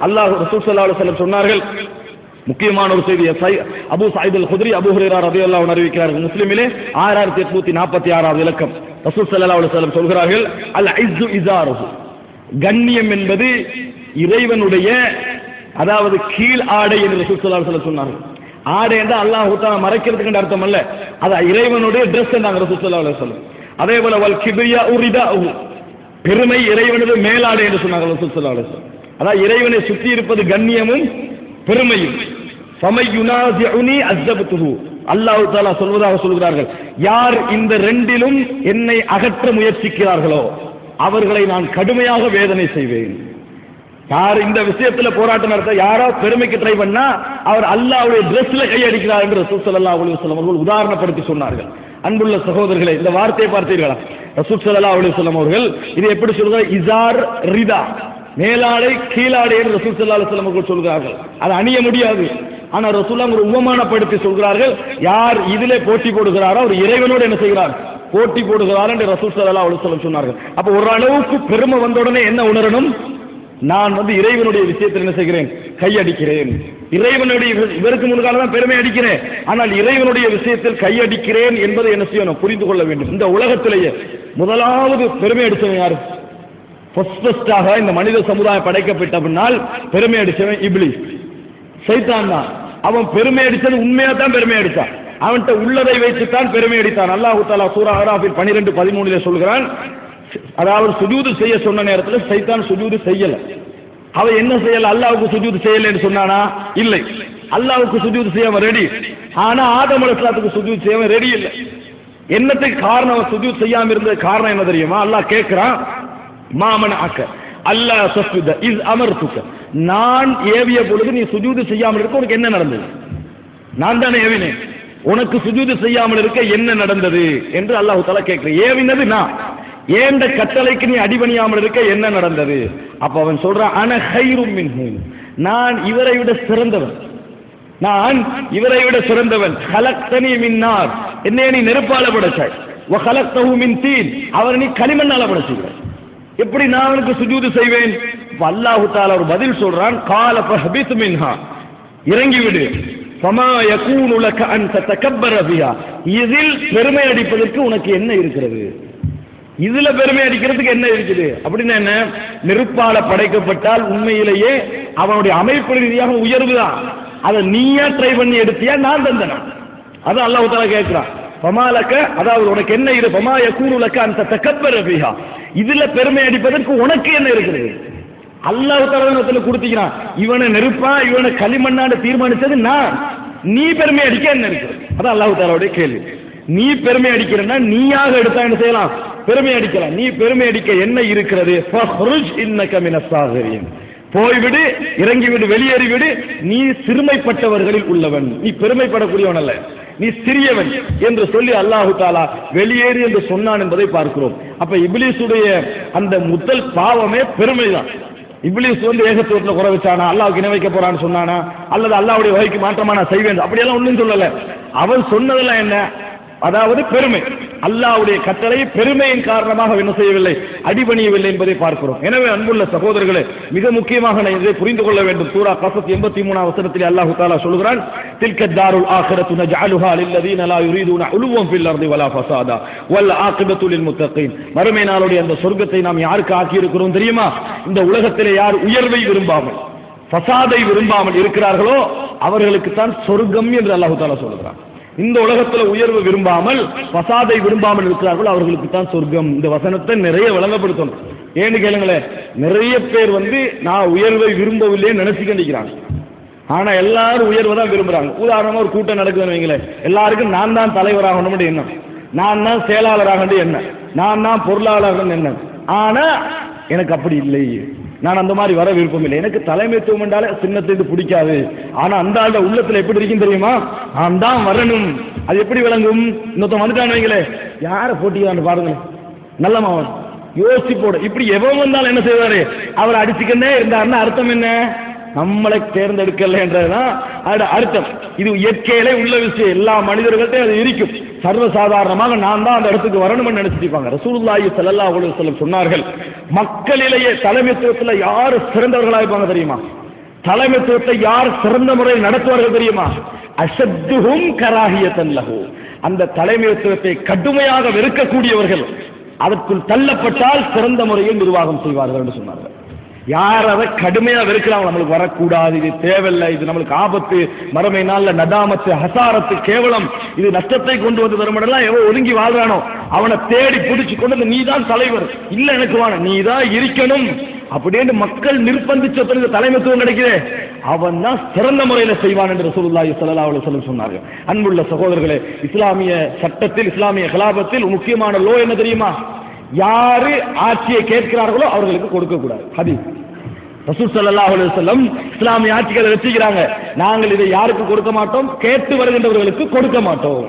அல்லாஹ் ரசூல் ஸல்லல்லாஹு அலைஹி வஸல்லம் சொன்னார்கள். முக்கியமான ஒரு செய்தி அபூ சயீத் அல் குத்ரி அபூ ஹுரைரா ரலியல்லாஹு அன்ஹு அறிவிக்கிறார்கள். முஸ்லிமிலே 6846வது இலக்கம். ரசூல் ஸல்லல்லாஹு அலைஹி வஸல்லம் சொல்கிறார்கள், அல் இஸ்ஸு இஸாருஹு, கண்ணியம் என்பது இறைவனுடைய அதாவது கீழ் ஆடை என்று ரசூல் ஸல்லல்லாஹு அலைஹி வஸல்லம் சொன்னார்கள். ஆடை என்றால் அல்லாஹ் தஆலா மறைக்கிறதுக்கு அர்த்தம் அல்ல, அது இறைவனுடைய Dress என்றாங்க ரசூல் ஸல்லல்லாஹு அலைஹி வஸல்லம். அதே போல வல் கிப்ரியா உரிதாஹு, பெருமை இறைவனுடைய மேலாடை என்று சொன்னார்கள் ரசூல் ஸல்லல்லாஹு அலைஹி வஸல்லம். அதாவது இறைவனை சுற்றி இருப்பது கண்ணியமும் பெருமையும். ஃபமையுனாஸிஉனி அஸ்ஸபதுஹு, அல்லாஹ் தஆலா சொல்கிறார்கள், யார் இந்த ரெண்டிலும் என்னை அகற்ற முயற்சிக்கிறார்களோ அவர்களை நான் கடுமையாக வேதனை செய்வேன். யார் இந்த விஷயத்துல போராட்டம் நடத்த யாரோ பெருமைக்கு ட்ரை பண்ணா அவர் அல்லாஹ்வுடைய Dressல கையடிக்கிறார் என்று ரசூல் ஸல்லல்லாஹு அலைஹி வஸல்லம் அவர்கள் உதாரணப்படுத்தி சொன்னார்கள். அன்புள்ள சகோதரர்களே, இந்த வார்த்தையை பார்த்தீர்களா? ரசூல் ஸல்லல்லாஹு அலைஹி வஸல்லம் அவர்கள் இது எப்படி சொல்கிறார்? இஸார் ரிதா, மேலாடை கீழாடை என்று ரசூல் ஸல்லல்லாஹு அலைஹி வஸல்லம் அவர்கள் சொல்கிறார்கள். அது அணிய முடியாது. ஆனா ரசூலுல்லாஹ் ஒரு உவமானப்படுத்தி சொல்கிறார்கள், யார் இதிலே போட்டி போடுகிறாரோ அவர் இறைவனோடு என்ன செய்கிறார்? போட்டி போடுகிறார் என்று ரசூல் ஸல்லல்லாஹு அலைஹி வஸல்லம் சொன்னார்கள். அப்ப ஒரு அளவுக்கு பெருமை வந்த உடனே என்ன உணரணும்? நான் இறைவனுடைய விஷயத்தில் என்ன செய்கிறேன்? கையடிக்கிறேன். இறைவனுடைய இவருக்கு முன்கால தான் பெருமை அடிக்கிறேன், ஆனால் இறைவனுடைய விஷயத்தில் கையடிக்கிறேன் என்பதை என்ன செய்யணும்? புரிந்து கொள்ள வேண்டும். இந்த உலகத்திலேயே முதலாவது பெருமை அடிச்சவன் யாரு? ஃபர்ஸ்டாக இந்த மனித சமுதாயம் படைக்கப்பட்ட பின்னால் பெருமை அடிச்சவன் இப்லீஸ், சைத்தான் தான். அவன் பெருமை அடிச்சது உண்மையா தான் பெருமை அடித்தான். அவன்கிட்ட உள்ளதை வைத்துத்தான் பெருமை அடித்தான். அல்லாஹ் தஆலா சூரா அராஃபில் 12:13 சொல்கிறான், அதாவது சுஜூது செய்ய சொன்ன நேரத்தில் சைத்தான் சுஜூது செய்யல. அவன் என்ன செய்யல? அல்லாஹ்வுக்கு சுஜூது செய்யல என்று சொன்னானா? இல்லை. அல்லாஹ்வுக்கு சுஜூது செய்ய ரெடி, ஆனா ஆதம் அலைஹிஸ்ஸலாத்துக்கு சுஜூது செய்ய ரெடி இல்லை. என்னத்துக்கு காரணம்? சுஜூது செய்யாம இருந்த காரணம் என்ன தெரியுமா? அல்லாஹ் கேட்கிறான், மாமனஅக அல்லாஹ் தஸ்ஜுத இஸ் அமர்துக, நான் ஏவிய பொழுது நீ சுஜூது செய்யாமல் இருக்க உனக்கு என்ன நடந்தது? நான் தானே ஏவினேன், உனக்கு சுஜூது செய்யாமல் இருக்க என்ன நடந்தது என்று அல்லாஹ் தஆலா கேட்கிறேன். ஏவினது நான், ஏண்ட கட்டளைக்கு நீ அடிபணியாமல் இருக்க என்ன நடந்தது? அப்ப அவன் சொல்றான், அன கைரும் மின்ஹு, நான் இவரை விட சிறந்தவன், நான் இவரை விட சிறந்தவன். ஹலக்தனி மின் நார், என்னை நீ நெருப்பால படைச்சாய், வ ஹலக்தஹு மின் தீன், அவர் நீ களிமண்ணால படைச்சாய், எப்படி நான் அவனுக்கு சுஜூது செய்வேன்? அல்லாஹ் தஆலா ஒரு பதில் சொல்றான், கால ஃபஹபித் மின்ஹா, இறங்கி விடு, ஃபமா யகூனு லக அன் ததகப்பர ஃபிஹா, இதில் பெருமை அடிப்பதற்கு உனக்கு என்ன இருக்கிறது? இதுல பெருமை அடிக்கிறதுக்கு என்ன இருக்குது? அப்படின்னா என்ன? நெருப்பால படைக்கப்பட்டால் உண்மையிலேயே அவனுடைய அமைப்பு ரீதியாக உயர்வு தான். அதை நீயா ட்ரை பண்ணி எடுத்தியா நான் தந்தனா? அது அல்லாஹ் தஆலா கேட்கிறான். ஃபமாலக, அதாவது உனக்கு என்ன இரு? ஃபமா யகூனு லக அன் ததகப்பர ஃபிஹா, இதுல பெருமை அடிப்பதற்கு உனக்கு என்ன இருக்குது? அல்லாஹ் தஆலா கொடுத்திக்கிறான். இவனை நெருப்பா இவனை களிமண்ணான்னு தீர்மானிச்சது நான், நீ பெருமை அடிக்க என்ன இருக்குது? அதான் அல்லாஹ் தஆலாவுடைய கேள்வி. நீ பெருமை அடிக்கிறன்னா நீயாக எடுத்தா என்ன செய்யலாம்? பெருமை அடிக்கலாம். நீ பெருமை அடிக்க என்ன இருக்கிறது? ஃபஹ்ருஜ் இன்னக மினஸ் சாகிரீன், போய்விடு, இறங்கிவிடு, வெளியேறிவிடு, நீ சிறுமைப்பட்டவர்களில் உள்ளவன், நீ பெருமைப்படக்கூடியவன் அல்ல, நீ சிறியவன் என்று சொல்லி அல்லாஹ் தஆலா வெளியேறு என்று சொன்னான் என்பதை பார்க்கிறோம். அப்ப இப்லீஸுடைய அந்த முதல் பாவமே பெருமைதான். இப்லீஸ் ஏகத்துவத்தில் குறை வச்சானா? அல்லாஹ்வுக்கு இணை வைக்க போறான்னு சொன்னானா? அல்லது அல்லாஹ்வுடைய வகைக்கு மாற்றமா நான் செய்வேன் அப்படியெல்லாம் ஒன்றும் சொல்லல. அவன் சொன்னதெல்லாம் என்ன? அதாவது பெருமை. அல்லாஹ்வுடைய கட்டளை பெருமையின் காரணமாக என்ன செய்யவில்லை? அடிபணியவில்லை என்பதை பார்க்கிறோம். எனவே அன்புள்ள சகோதரர்களே, மிக முக்கியமாக நான் இதை புரிந்து கொள்ள வேண்டும். சூரா கஸஸ் 83 வசனத்தில் அல்லாஹ் தஆலா சொல்கிறான், தில்க தாருல் ஆகிரத்து நஜஅலுஹா லில்லதீன லா யுரீதுன உலுவன் ஃபில் அர்தி வலா ஃபஸாதா வல் ஆகிபத்து லில் முத்தகீன். மறுமை நாளுடைய அந்த சொர்க்கத்தை நாம் யாருக்கு ஆக்கி இருக்கிறோம் தெரியுமா? இந்த உலகத்திலே யார் உயர்வை விரும்பாமல் ஃபஸாதை விரும்பாமல் இருக்கிறார்களோ அவர்களுக்கு தான் சொர்க்கம் என்று அல்லாஹ் தஆலா சொல்கிறான். இந்த உலகத்தில் உயர்வு விரும்பாமல் ஃபஸாதை விரும்பாமல் இருக்கிறார்கள், அவர்களுக்கு தான் சொர்க்கம். இந்த வசனத்தை நிறைய விளங்கப்படுத்தணும். ஏன்னு கேளுங்களேன், நிறைய பேர் நான் உயர்வை விரும்பவில்லைன்னு நினைச்சுக்கின்றாங்க. ஆனா எல்லாரும் உயர்வை தான் விரும்புறாங்க. உதாரணமா ஒரு கூட்டம் நடக்குதுன்னு வைங்களேன், எல்லாருக்கும் நான் தான் தலைவராகணும் எண்ணம், நான் தான் செயலாளராக எண்ணம், நான் தான் பொருளாளர் எண்ணம். ஆனா எனக்கு அப்படி இல்லை, நான் அந்த மாதிரி வர விருப்பம் இல்லை. எனக்கு தலைமைத்துவம் என்றாலே சின்னத்தை பிடிக்காது. ஆனா அந்த ஆளோட உள்ளத்துல எப்படி இருக்கும் தெரியுமா? நான் தான் வரணும். அது எப்படி விளங்கும்? இன்னொருத்தன் வந்துட்டான்னு வைங்களே, யாரை போட்டியான்னு பாருங்க, நல்ல மாவன் யோசிச்சு போட. இப்படி எவன் வந்தாலும் என்ன செய்வாரு? அவர் அடிச்சுக்கிட்டே இருந்தாருன்னா அர்த்தம் என்ன? நம்மளை தேர்ந்தெடுக்கல என்றதுதான் அர்த்தம். இது இயற்கையிலே உள்ள விஷயம், எல்லா மனிதர்கள்ட்டையும் அது இருக்கும். சர்வசாதாரணமாக நான் தான் அந்த இடத்துக்கு வரணும்னு நினைச்சிருப்பாங்க. ரசூலுல்லாஹி ஸல்லல்லாஹு அலைஹி வஸல்லம் சொன்னார்கள், மக்களிலேயே தலைமைத்துவத்தில் யார் சிறந்தவர்களாக இருப்பாங்க தெரியுமா? தலைமைத்துவத்தை யார் சிறந்த முறையில் நடத்துவார்கள் தெரியுமா? அஷத்துஹும் கராஹியத்தன் லஹு, அந்த தலைமைத்துவத்தை கடுமையாக வெறுக்கக்கூடியவர்கள், அதற்குள் தள்ளப்பட்டால் சிறந்த முறையில் நிர்வாகம் செய்வார்கள் என்று சொன்னார்கள். யார் அதை கடுமையா வெறுக்கிறாங்க, நம்மளுக்கு வரக்கூடாது, இது தேவையில்லை, இது நம்மளுக்கு ஆபத்து, மறுமை நாள்ல நதாமத்து, ஹசாரத்து, கேவலம், இது நஷ்டத்தை கொண்டு வந்து தருமெல்லாம் எவ்வளவு ஒதுங்கி வாழ்றானோ அவனை தேடி பிடிச்சு கொண்டு நீ தான் தலைவர், இல்ல எனக்கு வாங்க, நீ தான் இருக்கணும் அப்படின்னு மக்கள் நிர்பந்திச்ச பிறகு தலைமைத்துவம் கிடைக்குது, அவன் தான் சிறந்த முறையில செய்வான் என்று ரசூலுல்லாஹி ஸல்லல்லாஹு அலைஹி வஸல்லம் சொன்னார்கள். அன்புள்ள சகோதரர்களே, இஸ்லாமிய சட்டத்தில், இஸ்லாமிய கலாபத்தில் முக்கியமான லோ என்ன தெரியுமா? யாரு ஆட்சியை கேட்கிறார்களோ அவர்களுக்கு கொடுக்க கூடாது. ஹதீஸ் ரசூல் ஸல்லல்லாஹு அலைஹி வஸல்லம் இஸ்லாமிய ஆட்சிகளை வச்சுக்கிறாங்க, நாங்கள் இதை யாருக்கு கொடுக்க மாட்டோம், கேட்டு வருகின்றவர்களுக்கு கொடுக்க மாட்டோம்.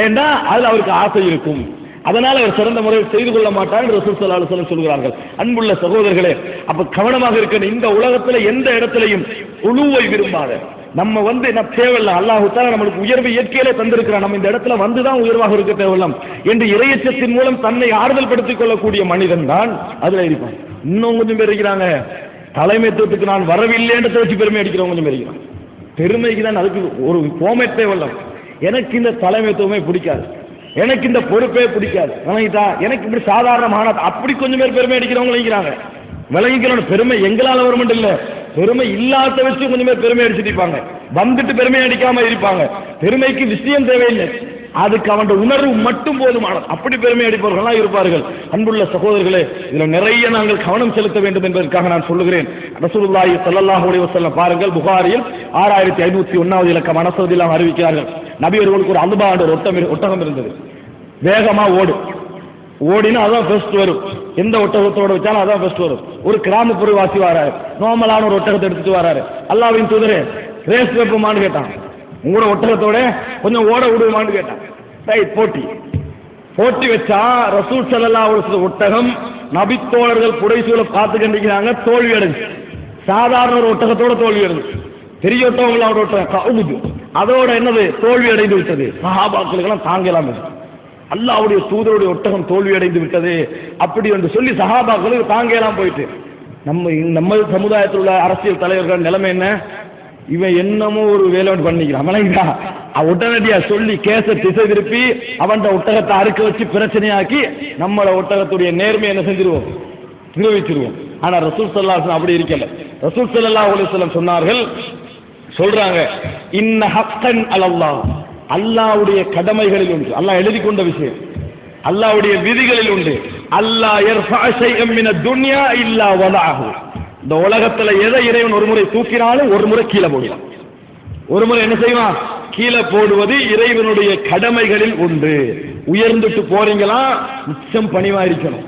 ஏன்னா அதுல அவருக்கு ஆசை இருக்கும், அதனால அவர் சிறந்த முறையில் செய்து கொள்ள மாட்டார் என்று ரசூல் ஸல்லல்லாஹு அலைஹி வஸல்லம் சொல்கிறார்கள். அன்புள்ள சகோதரர்களே, அப்ப கவனமாக இருக்கணும். இந்த உலகத்துல எந்த இடத்திலையும் உழுவை விரும்பாத, நம்ம என்ன தேவையில்லை, அல்லாஹ் தஆலா நம்மளுக்கு உயர்வு இயற்கையிலே தந்திருக்கிறான், நம்ம இந்த இடத்துல வந்துதான் உயர்வாக இருக்க தேவையில்லை என்று இறையச்சத்தின் மூலம் தன்னை ஆறுதல் படுத்திக் கொள்ளக்கூடிய மனிதன் தான் அதுல இருப்பான். இன்னும் கொஞ்சம் பேர் இருக்கிறாங்க, தலைமைத்துவத்துக்கு நான் வரவில்லை என்று வச்சு பெருமை அடிக்கிறவங்க கொஞ்சம் பேர் இருக்கிறாங்க. பெருமைக்கு தான் அதுக்கு ஒரு ஃபார்மேட் தேவையில்லை. எனக்கு இந்த தலைமைத்துவமே பிடிக்காது, எனக்கு இந்த பொறுப்பே பிடிக்காது, எனக்கு இப்படி சாதாரணமான அப்படி கொஞ்சம் பேர் பெருமை அடிக்கிறவங்க இருக்கிறாங்க. விளங்கிக்கணும், பெருமை எங்களால வர மட்டும் இல்ல, பெருமை இல்லாத வச்சு கொஞ்சம் பேர் பெருமை அடிச்சுட்டு இருப்பாங்க, வந்துட்டு பெருமை அடிக்காம இருப்பாங்க. பெருமைக்கு விஷயம் தேவையில்லை, அதுக்கு அவன் உணர்வு மட்டும் போதுமானது, அப்படி பெருமை அடிப்பவர்களாக இருப்பார்கள். அன்புள்ள சகோதரர்களே, இதுல நிறைய நாங்கள் கவனம் செலுத்த வேண்டும் என்பதற்காக நான் சொல்லுகிறேன். ரசூலுல்லாஹி ஸல்லல்லாஹு அலைஹி வஸல்லம் பாருங்கள், புகாரியில் 6501வது இலக்கம் அனஸ் ரலியல்லாஹு அறிவிக்கிறார்கள், நபி அவர்களுக்கு ஒரு அல்பா என்ற ஒட்டகம் இருந்தது. வேகமா ஓடினா அதான் ஃபர்ஸ்ட் வரும், எந்த ஒட்டகத்தோட வச்சாலும் அதான் ஃபர்ஸ்ட் வரும். ஒரு கிராமப்புற வாசி வராரு, நார்மலான ஒரு ஒட்டகத்தை எடுத்துட்டு வராரு. அல்லாஹ்வின் தூதரே, ரேஸ் வைப்போமான்னு கேட்டான். உங்களோட ஒட்டகத்தோட கொஞ்சம் ஓட விடுவோமான்னு கேட்டான். ரைட், போட்டி வச்சா ரசூல் ஸல்லல்லாஹு அலைஹி வஸல்லம் ஒட்டகம் நபித்தோழர்கள் புடைசூழ பார்த்து கண்டிக்கிறாங்க, தோல்வி அடைஞ்சு. சாதாரண ஒரு ஒட்டகத்தோட தோல்வி அடைஞ்சு, பெரிய ஒட்டகங்களோட ஒட்டகம் கவுது, அதோட என்னது தோல்வி அடைந்து விட்டது. சஹாபாக்களுக்கெல்லாம் தாங்கலாம், அல்லாஹ்வுடைய தூதருடைய ஒட்டகம் தோல்வி அடைந்து விட்டது அப்படி என்று சொல்லி சஹாபாக்களுக்கு தாங்கலாம் போயிட்டு. நம்ம சமுதாயத்தில் உள்ள அரசியல் தலைவர்கள் நிலைமை என்ன? இவன் என்னமோ ஒரு வேலை பண்ணிக்கிறான், உடனடியா சொல்லி கேச திசை திருப்பி அவன் ஒட்டகத்தை அறுக்க வச்சு பிரச்சனையாக்கி நம்மள ஒட்டகத்துடைய நேர்மை என்ன செஞ்சிருவோம், நிரூபிச்சிருவோம். ஆனா ரசூல் ஸல்லல்லாஹு அலைஹி வஸல்லம் அப்படி இருக்கல. ரசூல் ஸல்லல்லாஹு அலைஹி வஸல்லம் சொன்னார்கள், சொல்றாங்க, இன்ன ஹக்கன் அலல்லாஹ், அல்லாஹ்வுடைய கடமைகளில் உண்டு, அல்லாஹ் எழுதி கொண்ட விஷயம், அல்லாஹ்வுடைய விதிகளில் உண்டு, அல்லாஹ் யர்ஃபஅ ஷைஅன் மின துன்யா இல்லா வலஅஹு, இந்த உலகத்துல எதை இறைவன் ஒரு முறை தூக்கினாலும் ஒரு முறை கீழே போடுவான். ஒரு முறை என்ன செய்வான், கீழே போடுவது இறைவனுடைய கடமைகளில் உண்டு. உயர்ந்துட்டு போறீங்களா, மிச்சம் பணிவா இருக்கணும்,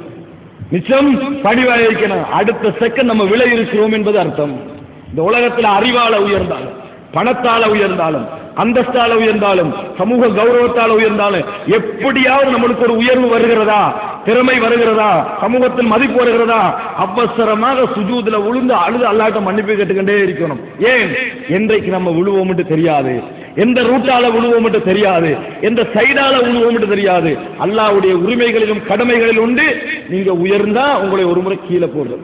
மிச்சம் பணிவா இருக்கணும். அடுத்த செகண்ட் நம்ம விலை இருக்கிறோம் என்பது அர்த்தம். இந்த உலகத்துல அறிவால உயர்ந்தாலும், பணத்தால உயர்ந்தாலும், அந்தஸ்தால உயர்ந்தாலும், சமூக கௌரவத்தால உயர்ந்தாலும், எப்படியாவது நம்மளுக்கு ஒரு உயர்வு வருகிறதா, திறமை வருகிறதா, சமூகத்தில் மதிப்பு வருகிறதா, அவசரமாக சுஜூதுல விழுந்து அழுது அல்லாஹ்ட்ட மன்னிப்பு கேட்டுக்கொண்டே இருக்கணும். ஏன், என்றைக்கு நம்ம விழுவோம் என்று தெரியாது, எந்த ரூட்டால விழுவோம் என்று தெரியாது, எந்த சைடால விழுவோம் என்று தெரியாது. அல்லாஹ்வுடைய உரிமைகளிலும் கடமைகளிலும் உண்டு. நீங்க உயர்ந்தா உங்களை ஒரு முறை கீழே போடுறது,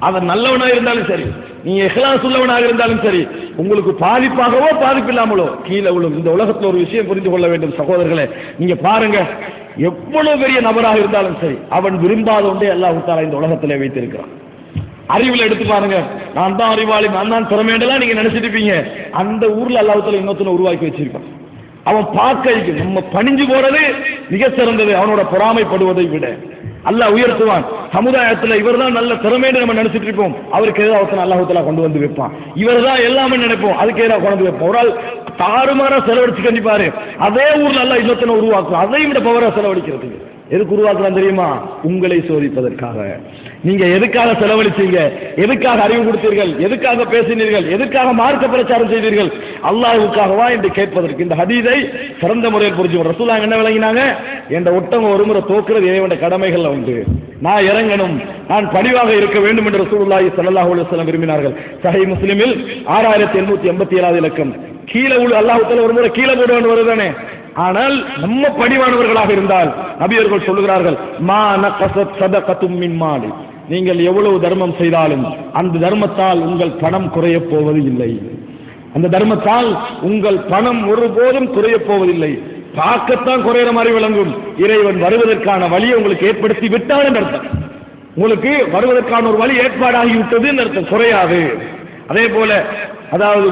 அவன் நல்லவனாக இருந்தாலும் சரி, நீங்க இஹ்லாஸ் உள்ளவனாக இருந்தாலும் சரி, உங்களுக்கு பாதிப்பாகவோ பாதிப்பில்லாமலோ கீழே விழும். இந்த உலகத்துல ஒரு விஷயம் புரிந்து கொள்ள வேண்டும் சகோதரர்களே, நீங்க பாருங்க, எவ்வளவு பெரிய நபராக இருந்தாலும் சரி, அவன் விரும்பாத ஒன்றே அல்லாஹ் தஆலா இந்த உலகத்திலே வைத்திருக்கிறான். அறிவுல எடுத்து பாருங்க, நான் தான் அறிவாளி, நான் தான் திறமையெல்லாம் நீங்க நினைச்சிட்டு இருப்பீங்க, அந்த ஊர்ல அல்லாஹ் தஆலா இன்னொருத்தனை உருவாக்கி வச்சிருக்கான். அவன் பார்க்க நம்ம பணிஞ்சு போறது மிக சிறந்தது, அவனோட பொறாமைப்படுவதை விட. அல்லாஹ் உயர்த்துவான். சமுதாயத்தில் இவர் தான் நல்ல திறமைன்னு நம்ம நினைச்சிட்டு இருப்போம், அவருக்கு ஏதாவது அல்லாஹ் தஆலா கொண்டு வந்து வைப்பான். இவர் தான் எல்லாமே நினைப்போம், அதுக்கு ஏதாவது கொண்டு வந்து வைப்போம். ஒரு ஆள் தாறுமாறா செலவழிச்சு கண்டிப்பாரு, அதே ஊர்ல அல்லாஹ் இன்னொருத்தனை உருவாக்கும், அதையும் விட பவரா செலவழிக்கிறதுக்கு. எதுக்கு உருவாக்கலாம் தெரியுமா? உங்களை சோதிப்பதற்காக. நீங்க எதுக்காக செலவழிச்சீங்க, எதுக்காக அறிவு கொடுத்தீர்கள், எதுக்காக பேசினீர்கள், எதுக்காக மார்க்க பிரச்சாரம் செய்தீர்கள், அல்லாஹ்வுக்காகவா என்று கேட்பதற்கு. இந்த ஹதீஸை சிறந்த முறையில் புரிஞ்சு ரசூலுல்லாஹ் என்ன விளங்கினாங்க, என்ற ஒட்டகம் ஒரு முறை தோக்குறது இறைவனுடைய கடமைகள் உண்டு, நான் இறங்கணும், நான் பணிவாக இருக்க வேண்டும் என்று ரசூலுல்லாஹி ஸல்லல்லாஹு அலைஹி வஸல்லம் விரும்பினார்கள். சஹீஹ் முஸ்லிமில் 6887வது இலக்கம். கீழே அல்லாஹ் தஆலா ஒரு முறை கீழே போடுவான்னு வருதானே, ஆனால் நம்ம பணிவானவர்களாக இருந்தால் நபி அவர்கள் சொல்லுகிறார்கள், மா நகஸத் ஸதகத்தும் மின் மாலி, நீங்கள் எவ்வளவு தர்மம் செய்தாலும் அந்த தர்மத்தால் உங்கள் பணம் குறைய போவது இல்லை. அந்த தர்மத்தால் உங்கள் பணம் ஒருபோதும் குறைய போவதில்லை. பார்க்கத்தான் குறையிற மாதிரி விளங்கும். இறைவன் வருவதற்கான வழியை உங்களுக்கு ஏற்படுத்தி விட்டால் என்று அர்த்தம். உங்களுக்கு வருவதற்கான ஒரு வழி ஏற்பாடாகி விட்டது என்று அர்த்தம், குறையாது. அதே போல அதாவது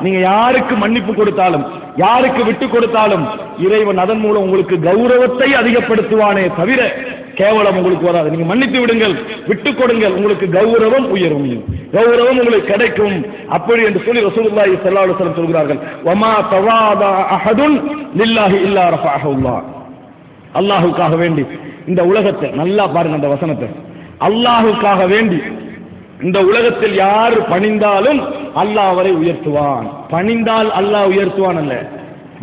நீங்க யாருக்கு மன்னிப்பு கொடுத்தாலும் யாருக்கு விட்டு கொடுத்தாலும் இறைவன் அதன் மூலம் உங்களுக்கு கௌரவத்தை அதிகப்படுத்துவானே தவிர கேவலம் உங்களுக்கு வராது. நீங்க மன்னித்து விடுங்கள், விட்டுக் கொடுங்கள், உங்களுக்கு கௌரவம் உயரும், கௌரவம் உங்களுக்கு கிடைக்கும். அப்படி என்று சொல்லி ரசூலுல்லாஹி ஸல்லல்லாஹு அலைஹி வஸல்லம் சொல்கிறார்கள், வமா தவாதா அஹதுன் லில்லாஹி இல்லா ரஃபஅஹுல்லாஹ். அல்லாஹ்வுக்காக வேண்டி இந்த உலகத்தை நல்லா பாருங்க, அந்த வசனத்தை, அல்லாஹ்வுக்காக வேண்டி இந்த உலகத்தில் யார் பணிந்தாலும் அல்லாஹ் அவரை உயர்த்துவான். பணிந்தால் அல்லாஹ் உயர்த்துவான் அல்ல.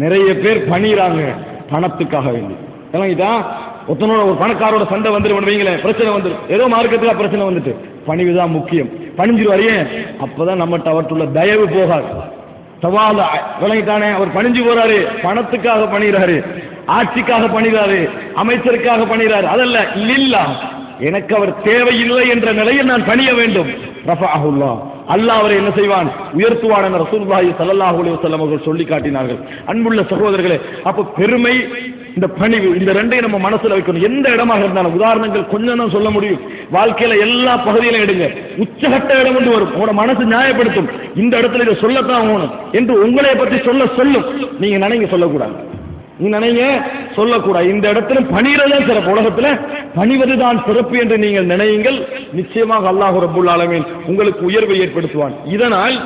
நிறைய பேர் பணிறாங்க பணத்துக்காக வேண்டி. ஒருத்தனோட ஒரு பணக்காரோட சண்டை வந்துடும் வைங்களேன், பிரச்சனை வந்துடும், ஏதோ மார்க்கெட்டுல பிரச்சனை வந்துட்டு பணிவுதான் முக்கியம், பணிஞ்சிருவாரியே, அப்பதான் நம்மகிட்ட அவற்றுள்ள தயவு போகாது. சவால விளங்கிட்டானே, அவர் பணிஞ்சு போறாரு, பணத்துக்காக பணிகிறாரு, ஆட்சிக்காக பணிகிறாரு, அமைச்சருக்காக பணிகிறாரு, அதல்ல லில்லா, எனக்கு அவர் தேவையில்லை என்ற நிலையில் நான் பணிய வேண்டும். ரஃபஅஹுல்லாஹ், அல்லாஹ் அவரை என்ன செய்வான், உயர்த்துவான் என ரசூலுல்லாஹி ஸல்லல்லாஹு அலைஹி வஸல்லம் அவர்கள் சொல்லி காட்டினார்கள். அன்புள்ள சகோதரர்களே, அப்ப பெருமை, இந்த பணிவு, இந்த ரெண்டையும் நம்ம மனசுல வைக்கணும். எந்த இடமாக இருந்தாலும், உதாரணங்கள் கொஞ்சம் தான் சொல்ல முடியும், வாழ்க்கையில எல்லா பகுதியிலும் எடுங்க, உச்சகட்ட இடம் கொண்டு வரும், உங்களோட மனசு நியாயப்படுத்தும், இந்த இடத்துல இதை சொல்லத்தான் ஆகணும் என்று உங்களை பற்றி சொல்லும். நீங்க நினைங்க சொல்லக்கூடாது, நீ நினைங்க சொல்லக்கூடாது. இந்த இடத்துல பணிகிறதான் சிறப்பு, உலகத்துல பணிவதுதான் சிறப்பு என்று நீங்கள் நினையுங்கள். நிச்சயமாக அல்லாஹ் ரப்பல் ஆலமீன் உங்களுக்கு உயர்வை ஏற்படுத்துவான். இதனால்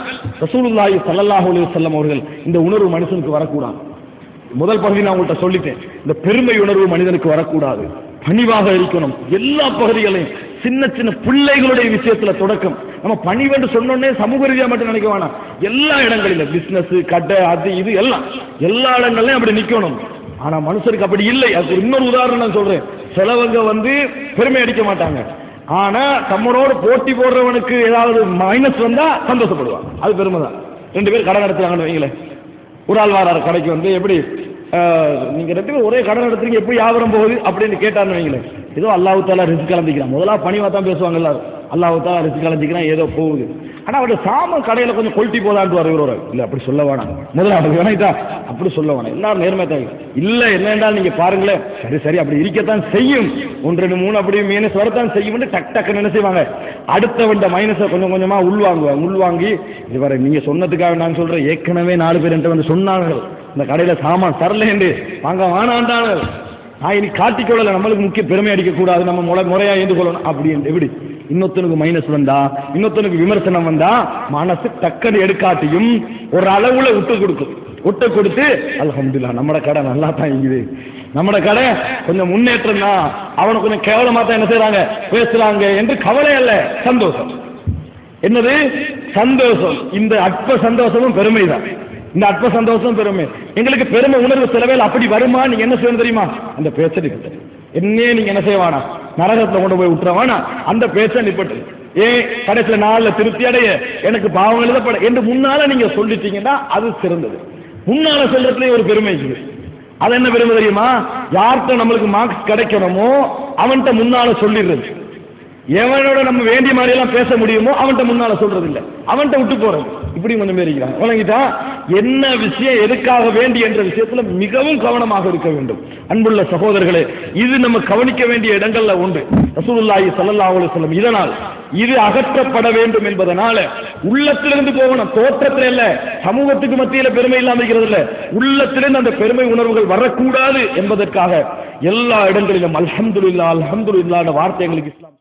ரசூலுல்லாஹி ஸல்லல்லாஹு அலைஹி வஸல்லம் அவர்கள் இந்த உணர்வு மனுஷனுக்கு வரக்கூடாது. முதல் பகுதி நான் உங்கள்கிட்ட சொல்லிட்டேன், இந்த பெருமை உணர்வு மனிதனுக்கு வரக்கூடாது, பணிவாக இருக்கணும். எல்லா பகுதிகளையும், சின்ன சின்ன பிள்ளைகளுடைய விஷயத்துல தொடக்கம், நம்ம பணிவென்று சொன்னோன்னே சமூக ரீதியா மட்டும் நினைக்க வேணாம், எல்லா இடங்களிலும் பிசினஸ், கடை, அது இது எல்லாம் எல்லா இடங்கள்லயும் அப்படி நிக்கணும். ஆனா மனுஷருக்கு அப்படி இல்லை. அதுக்கு இன்னொரு உதாரணம் நான் சொல்றேன். சிலவங்க பெருமை அடிக்க மாட்டாங்க, ஆனா தம்மனோடு போட்டி போடுறவனுக்கு ஏதாவது மைனஸ் வந்தா சந்தோஷப்படுவான், அது பெருமை தான். 2 பேர் கடை நடத்துறாங்கன்னு வைங்களேன், ஒரு ஆள் வாராரு கடைக்கு வந்து, எப்படி நீங்க 2 பேரும் ஒரே கடை நடத்துறீங்க, எப்படி வியாபாரம் போகுது அப்படின்னு கேட்டாருன்னு வைங்களேன், ஏதோ அல்லாஹ் தஆலா ரிஸ்க் கலந்திக்கிறான், முதல்ல பணிவா தான் பேசுவாங்க எல்லாரும், அல்லாஹ் தஆலா ரிஸ்க் கலந்திக்கிறான், ஏதோ போகுது. ஆனா அவருடைய சாமான் கடையில கொஞ்சம் கொல்ட்டி போதான்ட்டு வருகிறோம், இல்ல அப்படி சொல்ல வேணாம், முதலாவது வேணாம் அப்படி சொல்ல வேணாம், எல்லாரும் நேர்மை தான் இல்ல. என்னென்றால் நீங்க பாருங்களேன், சரி அப்படி இருக்கத்தான் செய்யும், 1 2 3 அப்படி மைனஸ் வரத்தான் செய்யும், டக்குன்னு என்ன செய்வாங்க, அடுத்த மைனஸை கொஞ்சம் கொஞ்சமா உள்வாங்கி இதுவரை நீங்க சொன்னதுக்காக நான் சொல்றேன், ஏற்கனவே 4 பேர் என்கிட்ட வந்து சொன்னார்கள் இந்த கடையில சாமான் தரல என்று, வாங்க வானாண்டான நான் இனி காட்டிக்கொள்ளல, நம்மளுக்கு முக்கிய பெருமை அடிக்க கூடாது, நம்ம முறையா ஏந்து கொள்ளணும் அப்படி எப்படி. இன்னொருத்தனுக்கு மைனஸ் வந்தா, இன்னொருத்தனுக்கு விமர்சனம் வந்தா, மனசு டக்குன்னு எடுக்காட்டியும் ஒரு அளவுல விட்டு கொடுத்து அல்ஹம்துலில்லாஹ் நம்மட கடை நல்லா தான் இங்குது, நம்மட கடை கொஞ்சம் முன்னேற்றம் தான், அவனை கொஞ்சம் கேவலமா தான் என்ன செய்யறாங்க பேசுறாங்க என்று கவலை அல்ல, சந்தோஷம். என்னது சந்தோஷம்? இந்த அற்ப சந்தோஷமும் பெருமை தான். இந்த அற்ப சந்தோஷம் பெருமை. எங்களுக்கு பெருமை உணர்வு சிலவேல் அப்படி வருமா, நீங்க என்ன செய்யணும் தெரியுமா, அந்த பேச்சை நிப்பட்டு என்னே நீங்க என்ன செய்வானா, நரகத்துல கொண்டு போய் விட்டுறவானா, அந்த பேச்சை நிப்பட்டு கடைசியில 4 திருப்தி அடைய எனக்கு பாவம் எழுதப்பட என்று முன்னால நீங்க சொல்லிட்டீங்கன்னா அது சிறந்தது. முன்னால சொல்றதுலயே ஒரு பெருமை இருக்குது. அது என்ன பெருமை தெரியுமா, யார்கிட்ட நம்மளுக்கு மார்க்ஸ் கிடைக்கணுமோ அவன்கிட்ட முன்னால சொல்லிடுறது, எவனோட நம்ம வேண்டிய மாதிரி எல்லாம் பேச முடியுமோ அவன்கிட்ட முன்னால சொல்றது இல்ல, அவன்கிட்ட விட்டு போறது. இப்படி கொஞ்சம் பேர் இருக்கிறாங்க. வழங்கிட்டா என்ன விஷயம் எதுக்காக வேண்டி என்ற விஷயத்துல மிகவும் கவனமாக இருக்க வேண்டும். அன்புள்ள சகோதரர்களே, இது நம்ம கவனிக்க வேண்டிய இடங்கள்ல உண்டு. ரசூலுல்லாஹி ஸல்லல்லாஹு அலைஹி வஸல்லம் இதனால் இது அகற்றப்பட வேண்டும் என்பதனால உள்ளத்திலிருந்து போகணும், தோற்றத்தில் இல்ல, சமூகத்துக்கு மத்தியில பெருமை இல்லாம இருக்கிறது இல்ல, உள்ளத்திலிருந்து அந்த பெருமை உணர்வுகள் வரக்கூடாது என்பதற்காக எல்லா இடங்களிலும் அல்ஹம்துலில்லாஹ் அல்ஹம்துலில்லாஹ் வார்த்தை எங்களுக்கு இஸ்லாம்